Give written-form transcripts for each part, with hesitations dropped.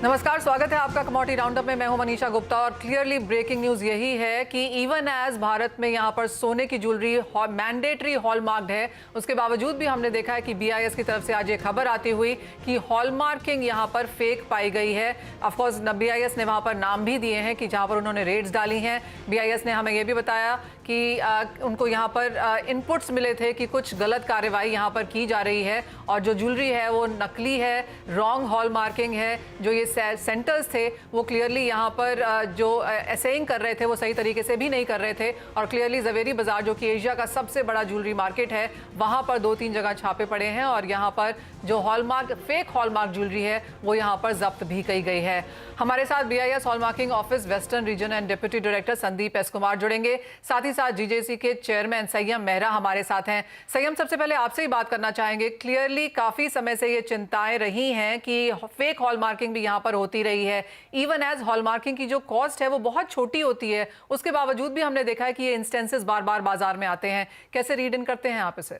नमस्कार, स्वागत है आपका कमोडिटी राउंडअप में। मैं हूं मनीषा गुप्ता और क्लियरली ब्रेकिंग न्यूज यही है कि इवन एज भारत में यहां पर सोने की ज्वेलरी मैंडेटरी हॉलमार्क्ड है, उसके बावजूद भी हमने देखा है कि बीआईएस की तरफ से आज ये खबर आती हुई कि हॉलमार्किंग यहां पर फेक पाई गई है। ऑफकोर्स बीआईएस ने वहां पर नाम भी दिए हैं कि जहां पर उन्होंने रेड्स डाली हैं। बीआईएस ने हमें यह भी बताया कि उनको यहाँ पर इनपुट्स मिले थे कि कुछ गलत कार्रवाई यहाँ पर की जा रही है और जो ज्वेलरी है वो नकली है, रॉन्ग हॉल मार्किंग है। जो ये सेंटर्स थे वो क्लियरली यहाँ पर जो असेइंग कर रहे थे वो सही तरीके से भी नहीं कर रहे थे और क्लियरली जवेरी बाजार जो कि एशिया का सबसे बड़ा ज्वेलरी मार्केट है, वहाँ पर 2-3 जगह छापे पड़े हैं और यहाँ पर जो हॉलमार्क फेक हॉलमार्क ज्वेलरी है वो यहाँ पर जब्त भी की गई है। हमारे साथ BIS hallmarking office western region and deputy director Sandeep S Kumar जुड़ेंगे, साथ ही साथ जीजेसी के चेयरमैन संयम मेहरा हमारे साथ हैं। संयम, सबसे पहले आपसे ही बात करना चाहेंगे। क्लियरली काफी समय से ये चिंताएं रही हैं कि फेक हॉलमार्किंग भी यहाँ पर होती रही है। इवन एज हॉलमार्किंग की जो कॉस्ट है वो बहुत छोटी होती है, उसके बावजूद भी हमने देखा है कि ये इंस्टेंसेस बार बार बाजार में आते हैं। कैसे रीड इन करते हैं आप इसे?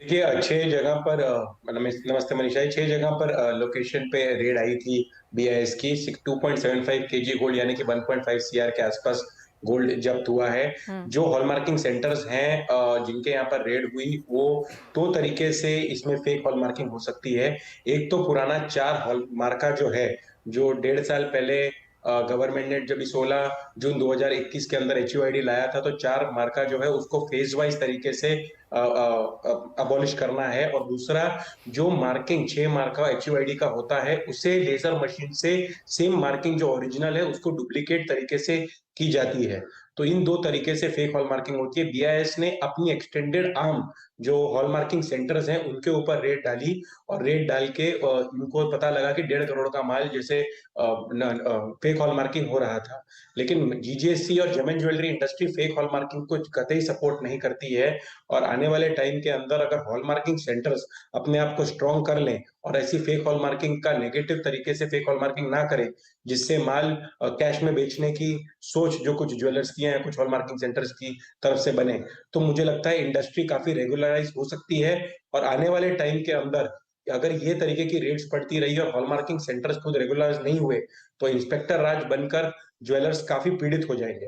देखिए, 6 जगह पर नमस्ते मनीषा जी। 6 जगह पर लोकेशन पे रेड आई थी बीआईएस की। 2.75 केजी गोल्ड यानी कि 1.5 सीआर के आसपास गोल्ड जब्त हुआ है। जो हॉलमार्किंग सेंटर्स हैं जिनके यहाँ पर रेड हुई, वो 2 तरीके से इसमें फेक हॉलमार्किंग हो सकती है। एक तो पुराना 4 हॉलमार्का जो है, जो 1.5 साल पहले गवर्नमेंट ने जब 16 जून 2021 के अंदर एचयूआईडी लाया था, तो 4 मार्का जो है उसको फेज वाइज तरीके से अबॉलिश करना है। और दूसरा, जो मार्किंग 6 मार्का एचयूआईडी का होता है, उसे लेजर मशीन से सेम मार्किंग जो ओरिजिनल है उसको डुप्लीकेट तरीके से की जाती है। तो इन 2 तरीके से फेक हॉल मार्किंग होती है। बीआईएस ने अपनी एक्सटेंडेड आर्म जो हॉल मार्किंग सेंटर्स हैं उनके ऊपर रेड डाली और रेड डाल के इनको पता लगा कि 1.5 करोड़ का माल जैसे फेक हॉल मार्किंग हो रहा था। लेकिन जीजीएससी और जेमन jewellery industry fake hall marking को कतई सपोर्ट नहीं करती है। और आने वाले टाइम के अंदर अगर हॉल मार्किंग सेंटर्स अपने आप को स्ट्रॉन्ग कर लें और ऐसी फेक हॉल मार्किंग का नेगेटिव तरीके से फेक हॉल मार्किंग ना करें, जिससे माल कैश में बेचने की सोच जो कुछ ज्वेलर्स की है, कुछ हॉल मार्किंग सेंटर्स की तरफ से बने, तो मुझे लगता है इंडस्ट्री काफी रेगुलराइज हो सकती है। और आने वाले टाइम के अंदर अगर ये तरीके की रेट्स पड़ती रही और हॉल मार्किंग सेंटर्स खुद रेगुलराइज नहीं हुए, तो इंस्पेक्टर राज बनकर ज्वेलर्स काफी पीड़ित हो जाएंगे।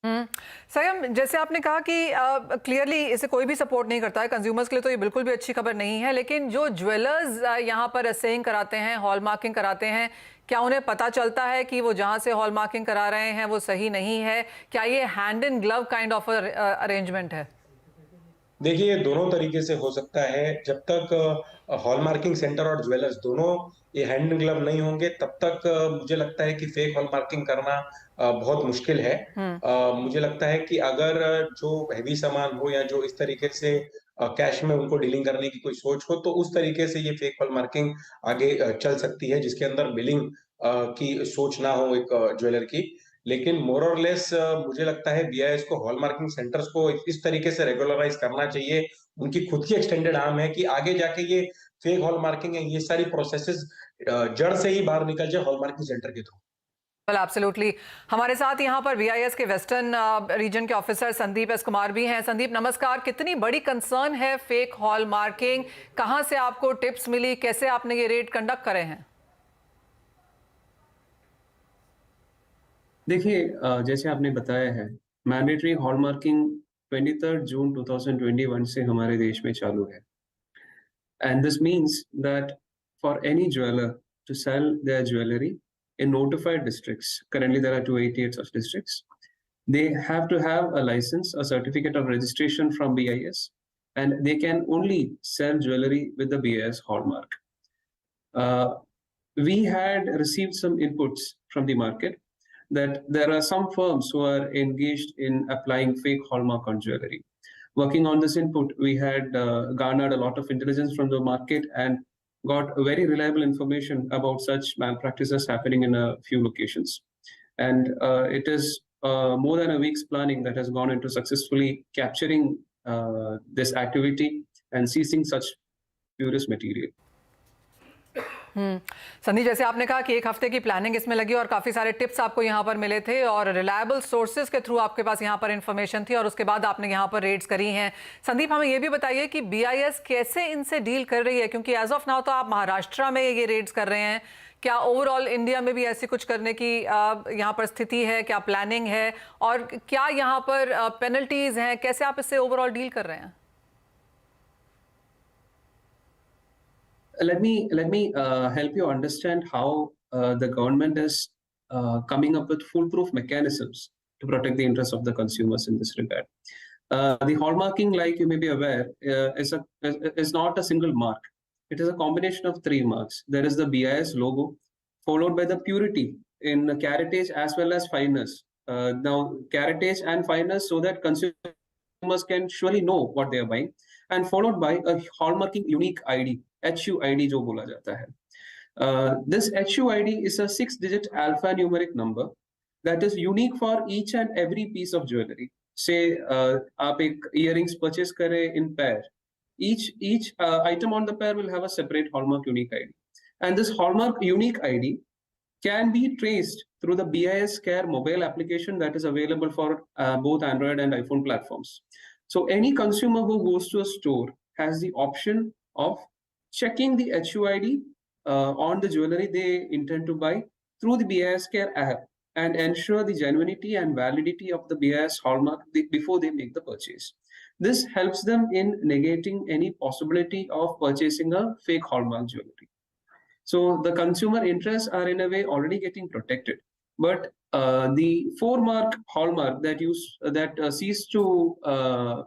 संयम, जैसे आपने कहा कि क्लियरली इसे कोई भी सपोर्ट नहीं करता है, कंज्यूमर्स के लिए तो ये बिल्कुल भी अच्छी खबर नहीं है। लेकिन जो ज्वेलर्स यहाँ पर असेइंग कराते हैं, हॉल मार्किंग कराते हैं, क्या उन्हें पता चलता है कि वो जहाँ से हॉल मार्किंग करा रहे हैं वो सही नहीं है? क्या ये hand in glove kind of arrangement है? देखिए, ये दोनों तरीके से हो सकता है। जब तक हॉलमार्किंग सेंटर और ज्वेलर्स दोनों ये हैंड इन ग्लव नहीं होंगे, तब तक मुझे लगता है कि फेक हॉलमार्किंग करना बहुत मुश्किल है। मुझे लगता है कि अगर जो हैवी सामान हो या जो इस तरीके से कैश में उनको डीलिंग करने की कोई सोच हो, तो उस तरीके से ये फेक हॉलमार्किंग आगे चल सकती है, जिसके अंदर बिलिंग की सोच ना हो एक ज्वेलर की। लेकिन मोर और लेस मुझे लगता है बीआईएस को हॉल मार्किंग सेंटर्स को इस तरीके से रेगुलराइज करना चाहिए। उनकी खुद की एक्सटेंडेड आर्म है कि आगे जाके ये फेक हॉल मार्किंग है, ये सारी प्रोसेसेस जड़ से ही बाहर निकल जाए हॉल मार्किंग सेंटर के थ्रू। Well, absolutely. हमारे साथ यहाँ पर बीआईएस के वेस्टर्न रीजन के ऑफिसर संदीप एस कुमार भी हैं। संदीप, नमस्कार। कितनी बड़ी कंसर्न है फेक हॉल मार्किंग? कहाँ से आपको टिप्स मिली? कैसे आपने ये रेड कंडक्ट करे हैं? देखिए, जैसे आपने बताया है, मैंडेटरी हॉलमार्किंग 23 जून 2021 से हमारे देश में चालू है। And this means that for any jeweller to sell their jewellery in notified districts, currently there are 288 such districts, they have to have a license, a certificate of registration from BIS, and they can only sell jewelry with the BIS hallmark. We had received some inputs from the market that there are some firms who are engaged in applying fake hallmark on jewelry. Working on this input, we had garnered a lot of intelligence from the market and got very reliable information about such malpractices happening in a few locations. And it is more than a week's planning that has gone into successfully capturing this activity and seizing such spurious material. Sandeep, जैसे आपने कहा कि एक हफ्ते की planning इसमें लगी और काफ़ी सारे टिप्स आपको यहाँ पर मिले थे और रिलायबल सोर्सेज के थ्रू आपके पास यहाँ पर इन्फॉर्मेशन थी और उसके बाद आपने यहाँ पर रेड्स करी हैं। संदीप, हमें ये भी बताइए कि बीआईएस कैसे इनसे डील कर रही है, क्योंकि एज ऑफ नाउ तो आप महाराष्ट्र में ये रेड्स कर रहे हैं। क्या ओवरऑल इंडिया में भी ऐसी कुछ करने की यहाँ पर स्थिति है, क्या प्लानिंग है, और क्या यहाँ पर पेनल्टीज हैं, कैसे आप इससे ओवरऑल डील कर रहे हैं? Let me help you understand how the government is coming up with foolproof mechanisms to protect the interests of the consumers in this regard. The hallmarking, like you may be aware, is not a single mark. It is a combination of three marks. There is the BIS logo, followed by the purity in caratage as well as fineness. Now, caratage and fineness, so that consumers can surely know what they are buying, and followed by a hallmarking unique ID, HUID जो बोला जाता है. This HUID is a 6-digit alphanumeric number that is unique for each and every piece of jewelry. Say आप एक earrings purchase करें in pair, each item on the pair will have a separate hallmark unique ID, and this hallmark unique ID can be traced through the BIS Care mobile application that is available for both Android and iPhone platforms. So any consumer who goes to a store has the option of checking the HUID on the jewelry they intend to buy through the BIS Care app and ensure the genuinity and validity of the BIS hallmark before they make the purchase. This helps them in negating any possibility of purchasing a fake hallmark jewelry. So the consumer interests are in a way already getting protected, but the 4-mark hallmark that ceased to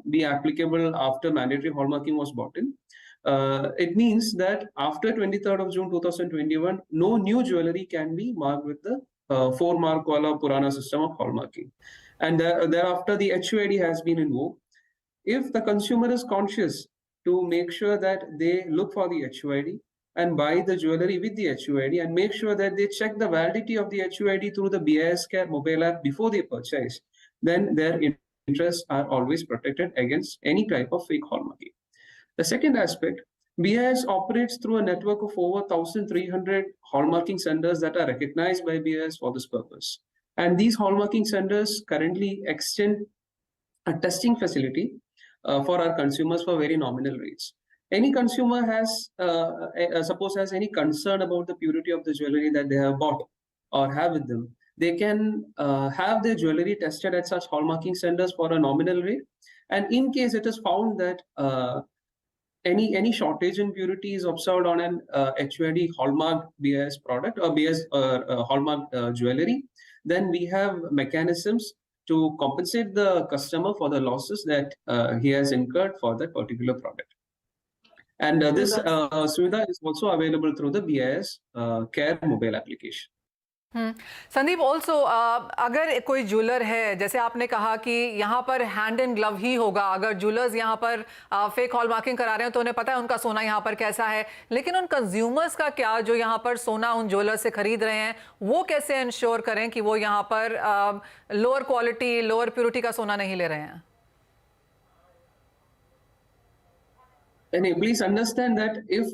be applicable after mandatory hallmarking was brought in. It means that after 23rd of June 2021, no new jewelry can be marked with the 4-mark wala Purana system of hallmarking. And thereafter, the HUID has been invoked. If the consumer is conscious to make sure that they look for the HUID and buy the jewelry with the HUID, and make sure that they check the validity of the HUID through the BIS Care mobile app before they purchase, then their interests are always protected against any type of fake hallmarking. The second aspect, BIS operates through a network of over 1,300 hallmarking centers that are recognized by BIS for this purpose. And these hallmarking centers currently extend a testing facility for our consumers for very nominal rates. Any consumer has, suppose has any concern about the purity of the jewelry that they have bought or have with them, they can have their jewelry tested at such hallmarking centers for a nominal rate. And in case it is found that any shortage in purity is observed on an HUID hallmark BIS product or BIS hallmark jewelry, then we have mechanisms to compensate the customer for the losses that he has incurred for that particular product. And this Suvidha is also available through the BIS Care mobile application. Sandeep, also अगर कोई jeweller है, जैसे आपने कहा कि यहाँ पर hand in glove ही होगा, अगर ज्वेलर्स यहाँ पर फेक हॉल मार्किंग करा रहे हैं तो उन्हें पता है उनका सोना यहाँ पर कैसा है, लेकिन उन कंज्यूमर्स का क्या जो यहाँ पर सोना उन ज्वेलर्स से खरीद रहे हैं, वो कैसे इंश्योर करें कि वो यहाँ पर लोअर क्वालिटी, लोअर प्योरिटी का सोना नहीं ले रहे हैं? And please understand that if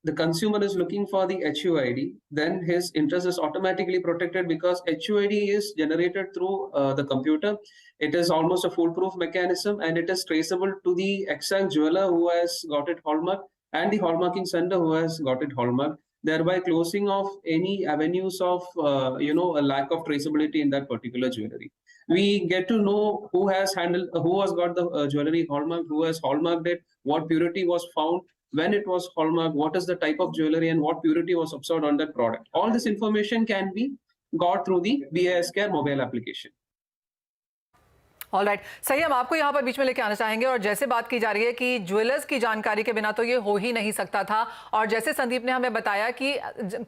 the consumer is looking for the HUID, then his interest is automatically protected because HUID is generated through the computer. It is almost a foolproof mechanism, and it is traceable to the exact jeweler who has got it hallmarked and the hallmarking center who has got it hallmarked, thereby closing off any avenues of a lack of traceability in that particular jewelry. We get to know who has got the jewelry hallmarked, who has hallmarked it, what purity was found, when it was hallmarked, what is the type of jewelry, and what purity was observed on that product. All this information can be got through the BIS Care mobile application. Alright, सही, हम आपको यहाँ पर बीच में लेके आना चाहेंगे। और जैसे बात की जा रही है कि ज्वेलर्स की जानकारी के बिना तो ये हो ही नहीं सकता था, और जैसे संदीप ने हमें बताया कि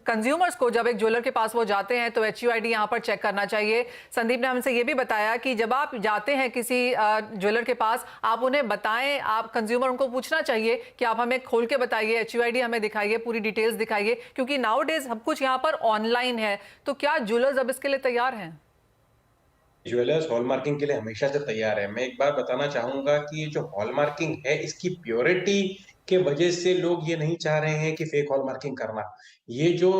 कंज्यूमर्स को जब एक ज्वेलर के पास वो जाते हैं तो HUID यहाँ पर चेक करना चाहिए। संदीप ने हमसे ये भी बताया कि जब आप जाते हैं किसी ज्वेलर के पास, आप उन्हें बताएं, आप कंज्यूमर उनको पूछना चाहिए कि आप हमें खोल के बताइए, HUID हमें दिखाइए, पूरी डिटेल्स दिखाइए, क्योंकि नाउ डेज सब कुछ यहाँ पर ऑनलाइन है। तो क्या ज्वेलर्स अब इसके लिए तैयार हैं? ज्वेलर्स हॉलमार्किंग के लिए हमेशा से तैयार है। मैं एक बात बताना चाहूंगा कि ये जो हॉलमार्किंग है, इसकी प्योरिटी के वजह से लोग ये नहीं चाह रहे हैं कि फेक हॉलमार्किंग करना। ये जो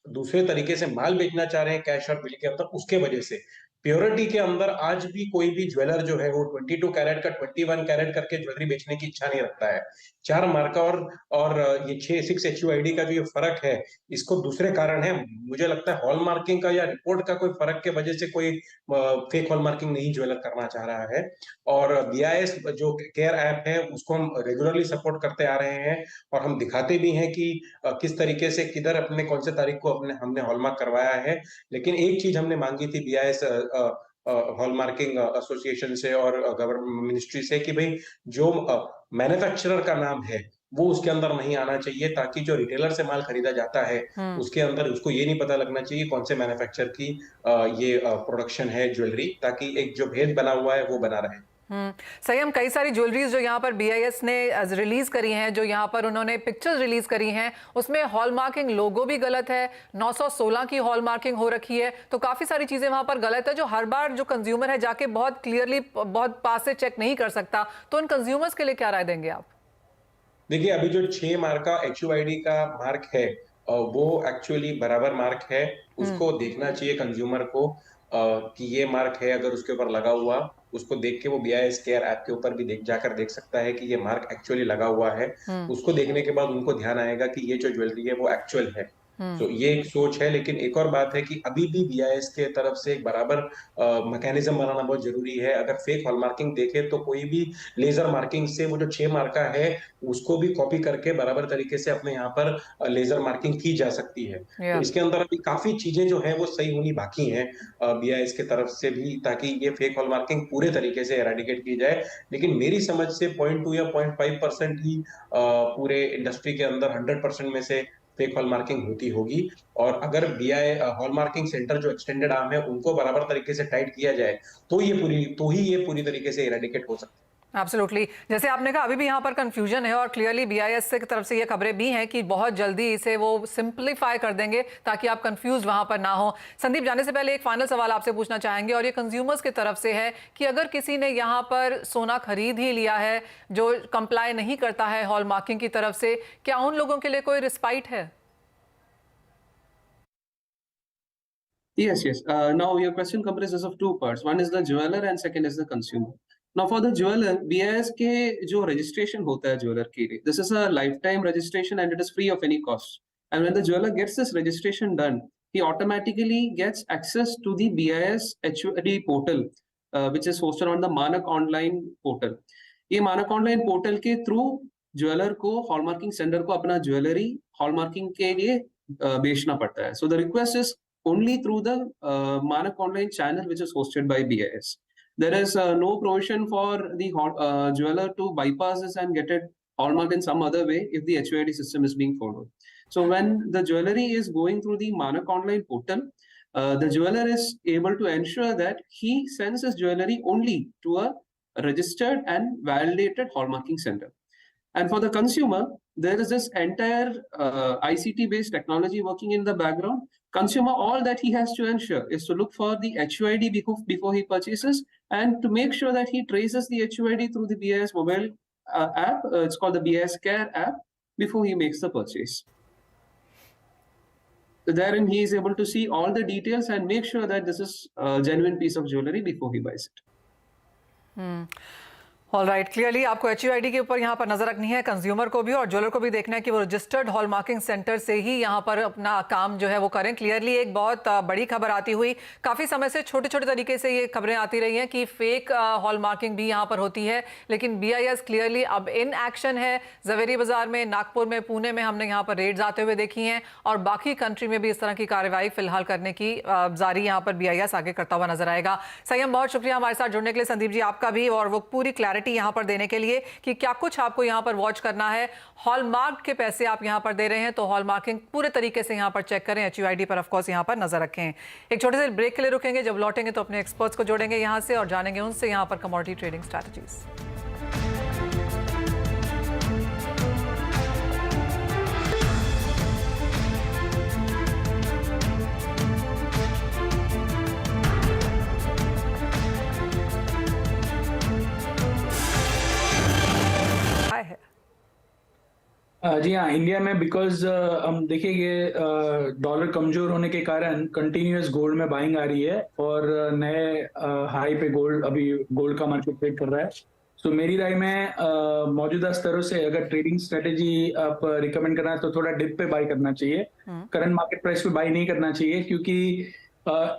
दूसरे तरीके से माल बेचना चाह रहे हैं कैश और बिल के अंदर, उसके वजह से प्योरिटी के अंदर आज भी कोई भी ज्वेलर जो है वो 22 कैरेट का 21 कैरेट करके ज्वेलरी बेचने की इच्छा नहीं रखता है। 4 मार्का और ये 6 HUID का जो ये फर्क है, इसको दूसरे कारण है। मुझे लगता है हॉल मार्किंग का या रिपोर्ट का कोई फर्क के वजह से कोई फेक हॉल मार्किंग नहीं ज्वेलर करना चाह रहा है। और BIS जो केयर ऐप है उसको हम रेगुलरली सपोर्ट करते आ रहे हैं और हम दिखाते भी हैं कि किस तरीके से किधर अपने कौन से तारीख को हमने हॉलमार्क करवाया है। लेकिन एक चीज हमने मांगी थी BIS हॉलमार्किंग एसोसिएशन से और गवर्नमेंट मिनिस्ट्री से कि भाई जो मैन्युफैक्चरर का नाम है वो उसके अंदर नहीं आना चाहिए, ताकि जो रिटेलर से माल खरीदा जाता है उसके अंदर उसको ये नहीं पता लगना चाहिए कौन से मैन्युफैक्चरर की ये प्रोडक्शन है ज्वेलरी, ताकि एक जो भेद बना हुआ है वो बना रहे। सही। हम कई सारी ज्वेलरीज जो यहाँ पर BIS ने रिलीज करी हैं, जो यहाँ पर उन्होंने पिक्चर्स रिलीज करी हैं, उसमें हॉलमार्किंग लोगो भी गलत है, 916 की हॉलमार्किंग हो रखी है, तो काफी सारी चीजें वहां पर गलत है जो हर बार जो कंज्यूमर है जाके बहुत क्लियरली बहुत पास से चेक नहीं कर सकता। तो उन कंज्यूमर्स के लिए क्या राय देंगे आप? देखिए, अभी जो 6 मार्का HUID का मार्क है वो एक्चुअली बराबर मार्क है। उसको देखना चाहिए कंज्यूमर को कि ये मार्क है, अगर उसके ऊपर लगा हुआ उसको देख के वो BIS केयर ऐप के ऊपर भी जाकर देख सकता है कि ये मार्क एक्चुअली लगा हुआ है। उसको देखने के बाद उनको ध्यान आएगा कि ये जो ज्वेलरी है वो एक्चुअल है। तो ये एक सोच है। लेकिन एक और बात है कि अभी भी BIS के तरफ से एक बराबर मैकेनिज्म बनाना बहुत जरूरी है। अगर फेक हॉलमार्किंग देखे तो कोई भी लेजर मार्किंग से वो जो 6 मार्का है उसको भी कॉपी करके बराबर तरीके से अपने यहाँ पर लेजर मार्किंग की जा सकती है। तो इसके अंदर अभी काफी चीजें जो है वो सही होनी बाकी हैं BIS के तरफ से भी, ताकि ये फेक हॉलमार्किंग पूरे तरीके से एराडिकेट की जाए। लेकिन मेरी समझ से 0.2 या 0.5% ही पूरे इंडस्ट्री के अंदर 100% में से फेक हॉलमार्किंग होती होगी। और अगर हॉलमार्किंग सेंटर जो एक्सटेंडेड आर्म है उनको बराबर तरीके से टाइट किया जाए तो ही ये पूरी तरीके से इरेडिकेट हो सकता है। एब्सोल्युटली। जैसे आपने कहा अभी भी यहाँ पर कंफ्यूजन है और क्लियरली BIS की तरफ से ये खबरें भी हैं कि बहुत जल्दी इसे वो सिंप्लीफाई कर देंगे ताकि आप कंफ्यूज वहाँ पर ना हो। संदीप, जाने से पहले एक फाइनल सवाल आपसे पूछना चाहेंगे और ये कंज्यूमर्स की तरफ से है कि अगर किसी ने यहाँ पर सोना खरीद ही लिया है जो कंप्लाई नहीं करता है हॉल मार्किंग की तरफ से, क्या उन लोगों के लिए कोई रिस्पाइट है? Yes. Now your question comprises of two parts. One is the jeweler and second is the consumer. Now for the jeweler, BIS के जो registration होता है jeweler के लिए, this is a lifetime registration and it is free of any cost. And when the jeweler gets this registration done, he automatically gets access to the BIS HUID portal, which is hosted on the Manak Online portal. ये Manak Online portal के through jeweler को hallmarking sender को अपना jewelry hallmarking के लिए बेचना पड़ता है. So the request is only through the Manak Online channel, which is hosted by BIS. There is no provision for the jeweler to bypass this and get it hallmarked in some other way if the HUID system is being followed. So when the jewelry is going through the Manak Online portal, the jeweler is able to ensure that he sends his jewelry only to a registered and validated hallmarking center. And for the consumer, there is this entire ICT-based technology working in the background. Consumer, all that he has to ensure is to look for the HUID before he purchases and to make sure that he traces the HUID through the BIS mobile app. It's called the BIS Care app before he makes the purchase. Therein, he is able to see all the details and make sure that this is a genuine piece of jewelry before he buys it. Alright, clearly आपको HUID के ऊपर यहाँ पर नजर रखनी है, consumer को भी और ज्वेलर को भी देखना है कि वो रजिस्टर्ड हॉल मार्किंग सेंटर से ही यहाँ पर अपना काम जो है वो करें। क्लियरली एक बहुत बड़ी खबर आती हुई, काफ़ी समय से छोटे छोटे तरीके से ये खबरें आती रही हैं कि फेक हॉल मार्किंग भी यहाँ पर होती है, लेकिन BIS क्लियरली अब इन एक्शन है। जवेरी बाजार में, नागपुर में, पुणे में हमने यहाँ पर रेड्स आते हुए देखी हैं और बाकी कंट्री में भी इस तरह की कार्रवाई फिलहाल करने की जारी यहाँ पर BIS आगे करता हुआ नजर आएगा। संयम, बहुत शुक्रिया हमारे साथ जुड़ने के लिए। संदीप जी, आपका भी, और वो पूरी क्लैरिटी यहाँ पर देने के लिए कि क्या कुछ आपको यहाँ पर वॉच करना है। हॉलमार्क के पैसे आप यहाँ पर दे रहे हैं तो हॉलमार्किंग पूरे तरीके से यहाँ पर चेक करें। HUID पर ऑफ कोर्स यहाँ पर नजर रखें। एक छोटे से ब्रेक के लिए रुकेंगे, जब लौटेंगे तो अपने एक्सपर्ट्स को जोड़ेंगे यहाँ से और जानेंगे उनसे यहाँ पर कमोडिटी ट्रेडिंग स्ट्रैटेजीज। जी हाँ, इंडिया में बिकॉज हम देखेंगे डॉलर कमजोर होने के कारण कंटिन्यूअस गोल्ड में बाइंग आ रही है और नए हाई पे गोल्ड अभी गोल्ड का मार्केट ट्रेड कर रहा है। सो मेरी राय में मौजूदा स्तरों से अगर ट्रेडिंग स्ट्रेटेजी आप रिकमेंड करना है तो थोड़ा डिप पे बाय करना चाहिए, करंट मार्केट प्राइस पे बाय नहीं करना चाहिए, क्योंकि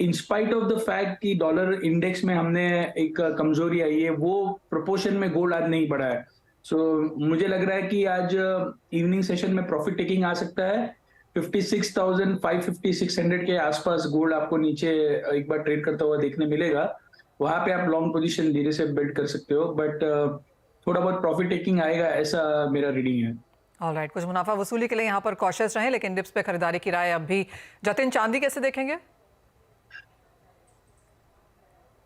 in spite of the fact कि डॉलर इंडेक्स में हमने एक कमजोरी आई है, वो प्रोपोर्शन में गोल्ड आज नहीं बढ़ा है। सो मुझे लग रहा है कि आज इवनिंग सेशन में प्रॉफिट टेकिंग आ सकता है। 56,550 600 के आसपास गोल्ड आपको नीचे एक बार ट्रेड करता हुआ देखने मिलेगा। वहां पे आप लॉन्ग पोजीशन धीरे से बिल्ड कर सकते हो, बट थोड़ा बहुत प्रॉफिट टेकिंग आएगा, ऐसा मेरा रीडिंग है। ऑलराइट, कुछ मुनाफा वसूली के लिए यहाँ पर कॉशियस रहें, लेकिन डिप्स पे खरीदारी की राय अब भी। जतिन, चांदी कैसे देखेंगे?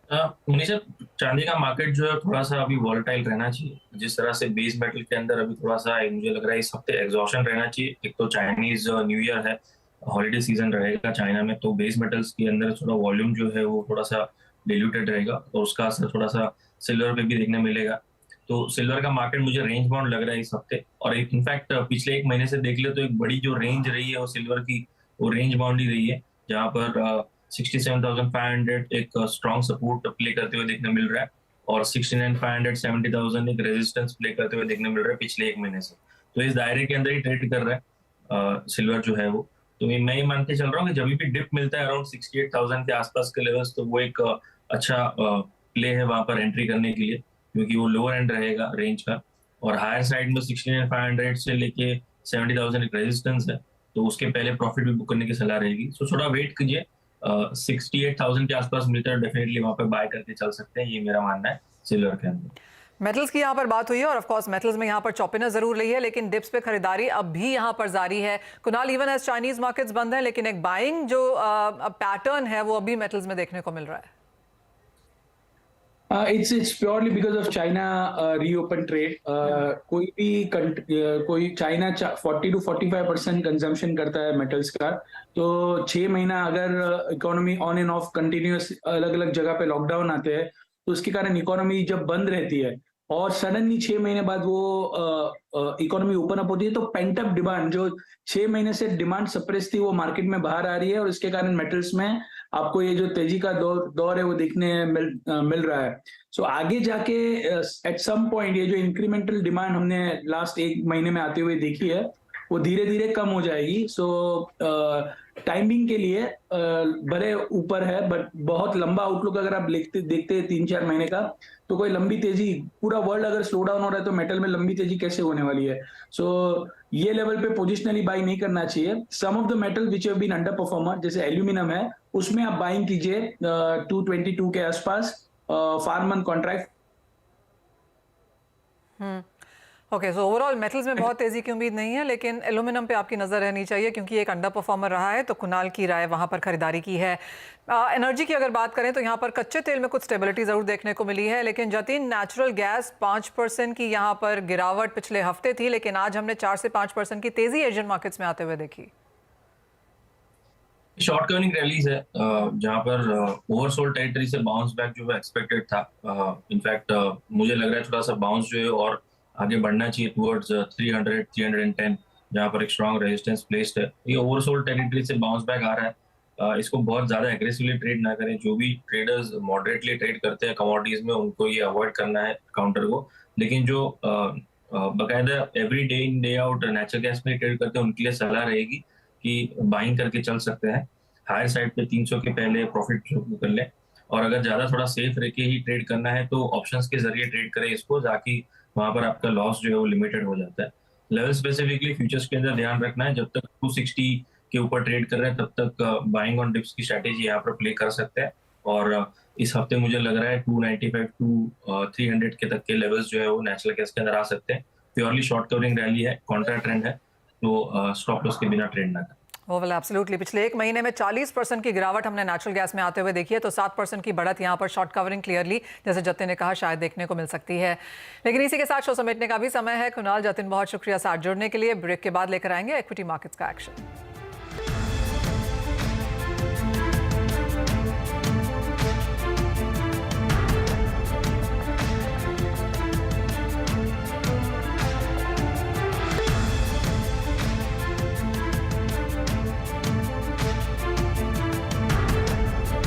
मनीषा, चांदी का मार्केट जो है थोड़ा सा अभी वॉलेटाइल रहना चाहिए। जिस तरह से बेस मेटल के अंदर अभी थोड़ा सा मुझे लग रहा है इस हफ्ते एग्जॉशन रहना चाहिए। एक तो चाइनीज न्यू ईयर है, हॉलीडे सीजन रहेगा चाइना में, तो बेस मेटल्स के अंदर थोड़ा वॉल्यूम जो है वो थोड़ा सा डिल्यूटेड रहेगा और उसका असर थोड़ा सा सिल्वर पे भी देखने मिलेगा। तो सिल्वर का मार्केट मुझे रेंज बाउंड लग रहा है इस हफ्ते, और इनफैक्ट पिछले एक महीने से देख ले तो एक बड़ी जो रेंज रही है वो सिल्वर की, वो रेंज बाउंड ही रही है, जहाँ पर 67,500 एक स्ट्रॉन्ग सपोर्ट प्ले करते हुए देखने मिल रहा है और 69,500 70,000 एक रेजिस्टेंस प्ले करते हुए देखने मिल रहा है पिछले एक महीने से। तो इस दायरे के अंदर ही ट्रेड कर रहा है सिल्वर जो है वो। तो मैं ये मान के चल रहा हूँ कि जब भी डिप मिलता है अराउंड 68,000 के आसपास के लेवल्स, तो वो एक अच्छा प्ले है वहां पर एंट्री करने के लिए, क्योंकि वो लोअर एंड रहेगा रेंज का, और हायर साइड में 69,500 से लेके 70,000 एक रेजिस्टेंस है, तो उसके पहले प्रॉफिट भी बुक करने की सलाह रहेगी। सो थोड़ा वेट कीजिए, 68,000 के आसपास मिलता है, डेफिनेटली वहां पे बाय करके चल सकते हैं, ये मेरा मानना है सिल्वर के अंदर। मेटल्स की यहाँ पर बात हुई है और ऑफ कोर्स मेटल्स में यहाँ पर चौपिनस जरूर रही है, लेकिन डिप्स पे खरीदारी अब भी यहाँ पर जारी है। Kunal, even as Chinese markets बंद है, लेकिन एक बाइंग जो पैटर्न है वो अभी मेटल्स में देखने को मिल रहा है। It's purely because of China reopen trade. कोई चाइना 40 to 45% कंजम्पशन करता है मेटल्स का, तो 6 महीना अगर economy on end of continuous अलग अलग जगह पे लॉकडाउन आते हैं, तो उसके कारण इकोनॉमी जब बंद रहती है और सडनली 6 महीने बाद वो इकोनॉमी ओपन अप होती है, तो पेंट अप डिमांड जो 6 महीने से डिमांड सप्रेस थी वो मार्केट में बाहर आ रही है, और इसके कारण मेटल्स में आपको ये जो तेजी का दौर है वो देखने मिल रहा है। सो आगे जाके एट सम पॉइंट ये जो इंक्रीमेंटल डिमांड हमने लास्ट एक महीने में आते हुए देखी है वो धीरे धीरे कम हो जाएगी। सो टाइमिंग के लिए बड़े ऊपर है, बट बहुत लंबा आउटलुक अगर आप देखते हैं 3-4 महीने का, तो कोई लंबी तेजी, पूरा वर्ल्ड अगर स्लो डाउन हो रहा है तो मेटल में लंबी तेजी कैसे होने वाली है। सो ये लेवल पे पोजिशनली बाई नहीं करना चाहिए। Some of the metal which have been underperformer, जैसे एल्यूमिनियम है, उसमें आप बाइंग कीजिए 222 के आसपास far month contract. Okay, so overall metals में बहुत तेजी की उम्मीद नहीं है, लेकिन एल्यूमिनियम पे आपकी नजर रहनी चाहिए क्योंकि एक अंडर परफॉर्मर रहा है। तो कुणाल की राय वहां पर खरीदारी की है। एनर्जी की अगर बात करें तो यहाँ पर कच्चे तेल में कुछ स्टेबिलिटी जरूर देखने को मिली है, लेकिन जतिन, नेचुरल गैस 5% की यहाँ पर गिरावट पिछले हफ्ते थी, लेकिन आज हमने 4 से 5% की तेजी एशियन मार्केट्स में आते हुए देखी। शॉर्ट कवरिंग रैलीज है जहां पर ओवरसोल्ड टेरिटरी से बाउंस बैक जो है एक्सपेक्टेड था। इनफैक्ट मुझे लग रहा है थोड़ा सा बाउंस जो है और आगे बढ़ना चाहिए टुवर्ड्स 300 310, जहां पर एक स्ट्रॉन्ग रेजिस्टेंस प्लेस्ड है। ये ओवरसोल्ड टेरिटरी से बाउंस बैक आ रहा है, इसको बहुत ज्यादा एग्रेसिवली ट्रेड ना करें। जो भी ट्रेडर्स मॉडरेटली ट्रेड करते हैं कमोडिटीज में, उनको ये अवॉइड करना है काउंटर को। लेकिन जो बाकायदा every day in day out natural gas में ट्रेड करते हैं, उनके लिए सलाह रहेगी कि बाइंग करके चल सकते हैं। हायर साइड पे 300 के पहले प्रॉफिट कर लें, और अगर ज्यादा थोड़ा सेफ रह के ही ट्रेड करना है तो ऑप्शंस के जरिए ट्रेड करें इसको, ताकि वहां पर आपका लॉस जो है वो लिमिटेड हो जाता है। लेवल स्पेसिफिकली फ्यूचर्स के अंदर ध्यान रखना है, जब तक 260 के ऊपर ट्रेड कर रहे हैं तब तक बाइंग ऑन डिप्स की स्ट्रैटेजी यहाँ पर प्ले कर सकते हैं। और इस हफ्ते मुझे लग रहा है 295 to 300 के तक के लेवल्स जो है वो नेचुरल गैस के अंदर आ सकते हैं। प्योरली शॉर्ट कवरिंग रैली है, कॉन्ट्रा ट्रेंड है, तो स्टॉप लॉस के बिना ट्रेड ना करें। ओवल एब्सोल्युटली, पिछले एक महीने में 40% की गिरावट हमने नेचुरल गैस में आते हुए देखी है, तो 7% की बढ़त यहाँ पर शॉर्ट कवरिंग क्लियरली, जैसे जतिन ने कहा, शायद देखने को मिल सकती है। लेकिन इसी के साथ शो समेटने का भी समय है। कुणाल, जतिन, बहुत शुक्रिया साथ जुड़ने के लिए। ब्रेक के बाद लेकर आएंगे इक्विटी मार्केट्स का एक्शन।